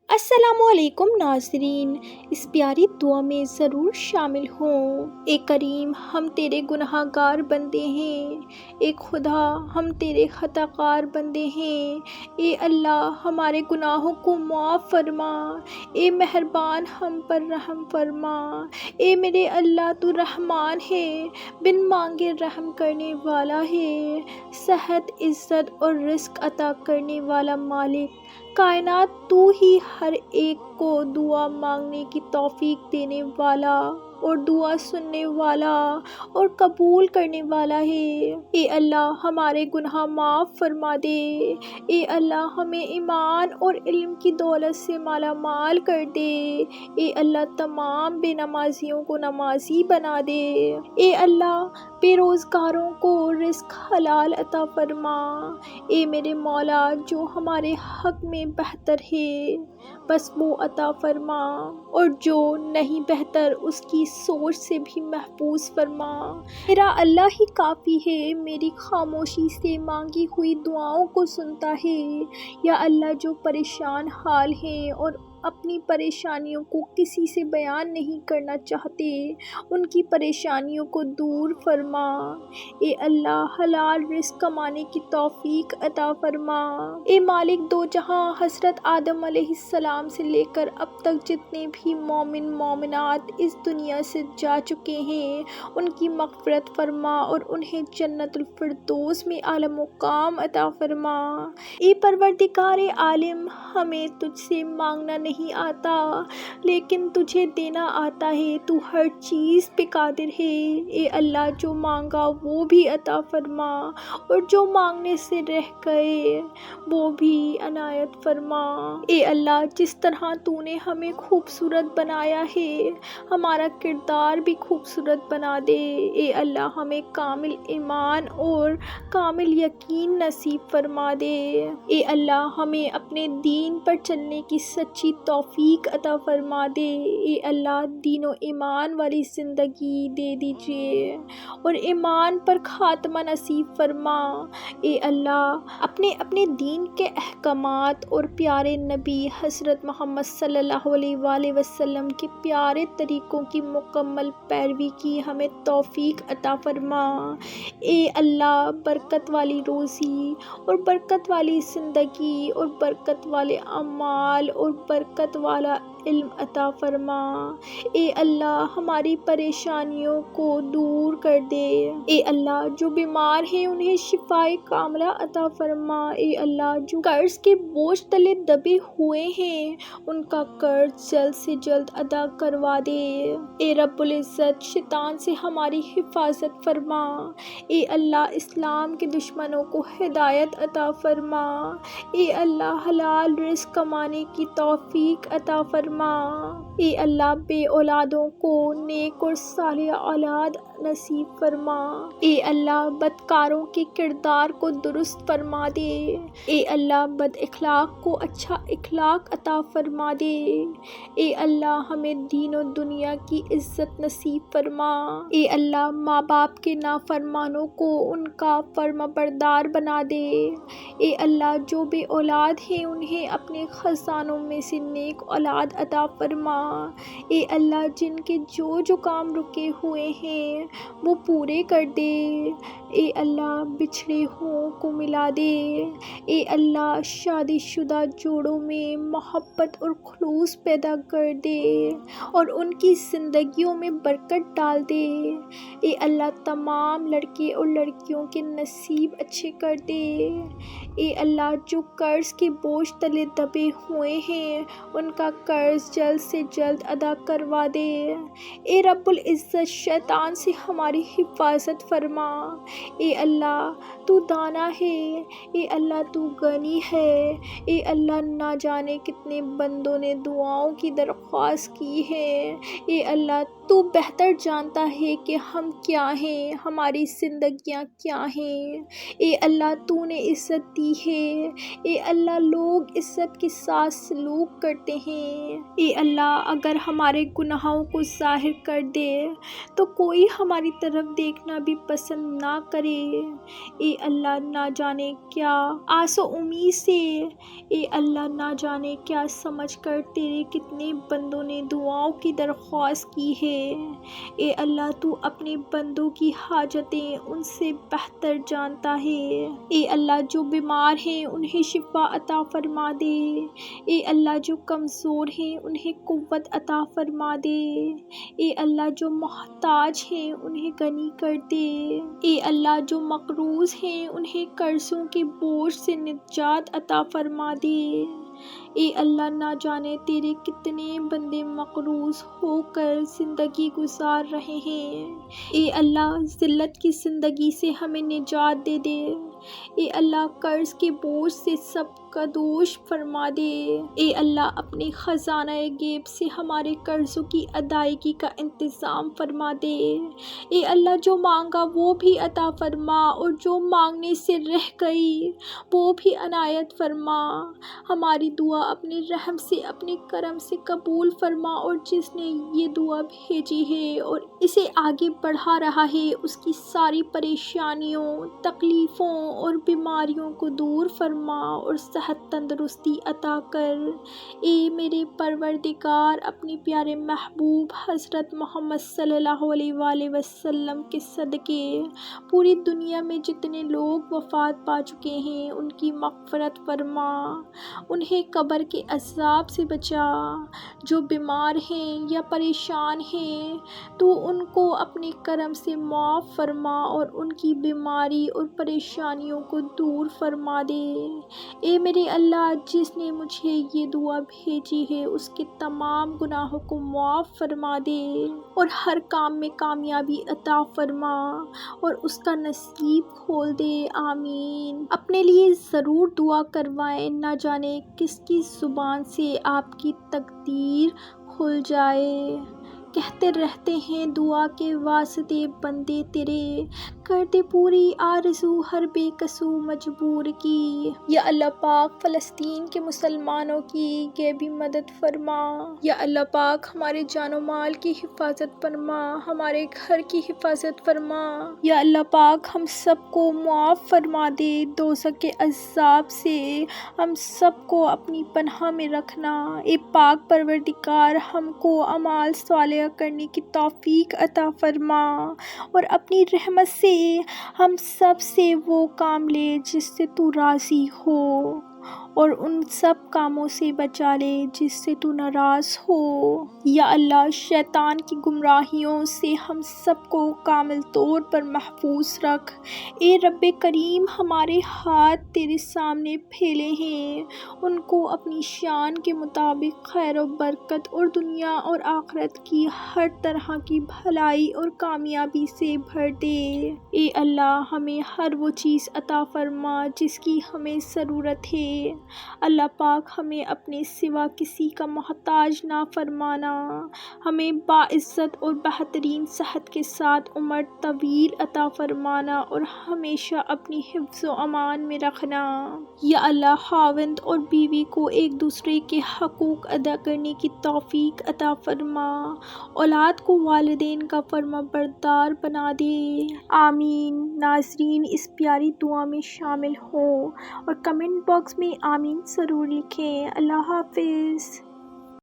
السلام علیکم ناظرین، اس پیاری دعا میں ضرور شامل ہوں۔ اے کریم، ہم تیرے گناہ گار بندے ہیں۔ اے خدا، ہم تیرے خطا کار بندے ہیں۔ اے اللہ، ہمارے گناہوں کو معاف فرما۔ اے مہربان، ہم پر رحم فرما۔ اے میرے اللہ، تو رحمان ہے، بن مانگے رحم کرنے والا ہے، صحت، عزت اور رزق عطا کرنے والا مالک کائنات، تو ہی ہر ایک کو دعا مانگنے کی توفیق دینے والا اور دعا سننے والا اور قبول کرنے والا ہے۔ اے اللہ، ہمارے گناہ معاف فرما دے۔ اے اللہ، ہمیں ایمان اور علم کی دولت سے مالا مال کر دے۔ اے اللہ، تمام بے نمازیوں کو نمازی بنا دے۔ اے اللہ، بے روزگاروں کو رزق حلال عطا فرما۔ اے میرے مولا، جو ہمارے حق میں بہتر ہے بس وہ عطا فرما، اور جو نہیں بہتر اس کی سوچ سے بھی محفوظ فرما۔ میرا اللہ ہی کافی ہے، میری خاموشی سے مانگی ہوئی دعاؤں کو سنتا ہے۔ یا اللہ، جو پریشان حال ہیں اور اپنی پریشانیوں کو کسی سے بیان نہیں کرنا چاہتے، ان کی پریشانیوں کو دور فرما۔ اے اللہ، حلال رزق کمانے کی توفیق عطا فرما۔ اے مالک دو جہاں، حضرت آدم علیہ السلام سے لے کر اب تک جتنے بھی مومن مومنات اس دنیا سے جا چکے ہیں، ان کی مغفرت فرما اور انہیں جنت الفردوس میں اعلی مقام عطا فرما۔ اے پروردگار عالم، ہمیں تجھ سے مانگنا نہیں آتا لیکن تجھے دینا آتا ہے، تو ہر چیز پہ قادر ہے۔ اے اللہ، جو مانگا وہ بھی عطا فرما اور جو مانگنے سے رہ گئے وہ بھی عنایت فرما۔ اے اللہ، جس طرح تو نے ہمیں خوبصورت بنایا ہے، ہمارا کردار بھی خوبصورت بنا دے۔ اے اللہ، ہمیں کامل ایمان اور کامل یقین نصیب فرما دے۔ اے اللہ، ہمیں اپنے دین پر چلنے کی سچی توفیق عطا فرما دے۔ اے اللہ، دین و ایمان والی زندگی دے دیجیے اور ایمان پر خاتمہ نصیب فرما۔ اے اللہ، اپنے دین کے احکامات اور پیارے نبی حضرت محمد صلی اللہ علیہ وآلہ وسلم کے پیارے طریقوں کی مکمل پیروی کی ہمیں توفیق عطا فرما۔ اے اللہ، برکت والی روزی اور برکت والی زندگی اور برکت والے اعمال اور برکت والا علم عطا فرما۔ اے اللہ، ہماری پریشانیوں کو دور کر دے۔ اے اللہ، جو بیمار ہیں انہیں شفائے کاملہ عطا فرما۔ اے اللہ، جو قرض کے بوجھ تلے دبے ہوئے ہیں ان کا قرض جلد سے جلد ادا کروا دے۔ اے رب العزت، شیطان سے ہماری حفاظت فرما۔ اے اللہ، اسلام کے دشمنوں کو ہدایت عطا فرما۔ اے اللہ، حلال رزق کمانے کی توفیق عطا فرما۔ اے اللہ، بے اولادوں کو نیک اور صالح اولاد نصیب فرما۔ اے اللہ، بدکاروں کے کردار کو درست فرما دے۔ اے اللہ، بد اخلاق کو اچھا اخلاق عطا فرما دے۔ اے اللہ، ہمیں دین و دنیا کی عزت نصیب فرما۔ اے اللہ، ماں باپ کے نافرمانوں کو ان کا فرما بردار بنا دے۔ اے اللہ، جو بے اولاد ہیں انہیں اپنے خزانوں میں سے نیک اولاد عطا فرما۔ اے اللہ، جن کے جو کام رکے ہوئے ہیں وہ پورے کر دے۔ اے اللہ، بچھڑے ہوں کو ملا دے۔ اے اللہ، شادی شدہ جوڑوں میں محبت اور خلوص پیدا کر دے اور ان کی زندگیوں میں برکت ڈال دے۔ اے اللہ، تمام لڑکے اور لڑکیوں کے نصیب اچھے کر دے۔ اے اللہ، جو قرض کے بوجھ تلے دبے ہوئے ہیں ان کا قرض جلد سے جلد ادا کروا دے۔ اے رب العزت، شیطان سے ہماری حفاظت فرما۔ اے اللہ، تو دانا ہے۔ اے اللہ، تو غنی ہے۔ اے اللہ، نہ جانے کتنے بندوں نے دعاؤں کی درخواست کی ہے۔ اے اللہ، تو بہتر جانتا ہے کہ ہم کیا ہیں، ہماری زندگیاں کیا ہیں۔ اے اللہ تو نے عزت دی ہے، اے اللہ لوگ عزت کے ساتھ سلوک کرتے ہیں۔ اے اللہ اگر ہمارے گناہوں کو ظاہر کر دے تو کوئی ہماری طرف دیکھنا بھی پسند نہ کرے۔ اے اللہ نہ جانے کیا آس و امید سے، اے اللہ نہ جانے کیا سمجھ کر تیرے کتنے بندوں نے دعاؤں کی درخواست کی ہے۔ اے اللہ تو اپنے بندوں کی حاجتیں ان سے بہتر جانتا ہے۔ اے اللہ جو بیمار ہیں انہیں شفا عطا فرما دے، اے اللہ جو کمزور ہیں انہیں قوت عطا فرما دے، اے اللہ جو محتاج ہیں انہیں غنی کر دے، اے اللہ جو مقروض ہیں انہیں قرضوں کے بوجھ سے نجات عطا فرما دے۔ اے اللہ نہ جانے تیرے کتنے بندے مقروض ہو کر زندگی گزار رہے ہیں۔ اے اللہ ذلت کی زندگی سے ہمیں نجات دے دے، اے اللہ قرض کے بوجھ سے سب کا دوش فرما دے، اے اللہ اپنے خزانہ غیب سے ہمارے قرضوں کی ادائیگی کا انتظام فرما دے، اے اللہ جو مانگا وہ بھی عطا فرما اور جو مانگنے سے رہ گئی وہ بھی عنایت فرما۔ ہماری دعا اپنے رحم سے اپنے کرم سے قبول فرما، اور جس نے یہ دعا بھیجی ہے اور اسے آگے بڑھا رہا ہے اس کی ساری پریشانیوں، تکلیفوں اور بیماریوں کو دور فرما اور صحت تندرستی عطا کر۔ اے میرے پروردگار اپنے پیارے محبوب حضرت محمد صلی اللہ علیہ وآلہ وسلم کے صدقے پوری دنیا میں جتنے لوگ وفات پا چکے ہیں ان کی مغفرت فرما، انہیں قبر کے عذاب سے بچا۔ جو بیمار ہیں یا پریشان ہیں تو ان کو اپنے کرم سے معاف فرما اور ان کی بیماری اور پریشانیوں کو دور فرما دے۔ اے میرے اللہ جس نے مجھے یہ دعا بھیجی ہے اس کے تمام گناہوں کو معاف فرما دے اور ہر کام میں کامیابی عطا فرما اور اس کا نصیب کھول دے، آمین۔ اپنے لیے ضرور دعا کروائیں، نہ جانے کس کی زبان سے آپ کی تقدیر کھل جائے۔ کہتے رہتے ہیں دعا کے واسطے بندے تیرے، کر دے پوری آرزو ہر بے قصو مجبور کی۔ یا اللہ پاک فلسطین کے مسلمانوں کی غیبی مدد فرما، یا اللہ پاک ہمارے جان و مال کی حفاظت فرما، ہمارے گھر کی حفاظت فرما۔ یا اللہ پاک ہم سب کو معاف فرما دے، دوزخ کے عذاب سے ہم سب کو اپنی پناہ میں رکھنا۔ اے پاک پروردگار ہم کو اعمال صالحہ کرنے کی توفیق عطا فرما اور اپنی رحمت سے ہم سب سے وہ کام لے جس سے تو راضی ہو، اور ان سب کاموں سے بچا لے جس سے تو ناراض ہو۔ یا اللہ شیطان کی گمراہیوں سے ہم سب کو کامل طور پر محفوظ رکھ۔ اے رب کریم ہمارے ہاتھ تیرے سامنے پھیلے ہیں، ان کو اپنی شان کے مطابق خیر و برکت اور دنیا اور آخرت کی ہر طرح کی بھلائی اور کامیابی سے بھر دے۔ اے اللہ ہمیں ہر وہ چیز عطا فرما جس کی ہمیں ضرورت ہے۔ اللہ پاک ہمیں اپنے سوا کسی کا محتاج نہ فرمانا، ہمیں باعزت اور بہترین صحت کے ساتھ عمر طویل عطا فرمانا اور ہمیشہ اپنی حفظ و امان میں رکھنا۔ یا اللہ خاوند اور بیوی کو ایک دوسرے کے حقوق ادا کرنے کی توفیق عطا فرما، اولاد کو والدین کا فرما بردار بنا دے، آمین۔ ناظرین اس پیاری دعا میں شامل ہوں اور کمنٹ باکس میں آمین ضرور لکھیں۔ اللہ حافظ۔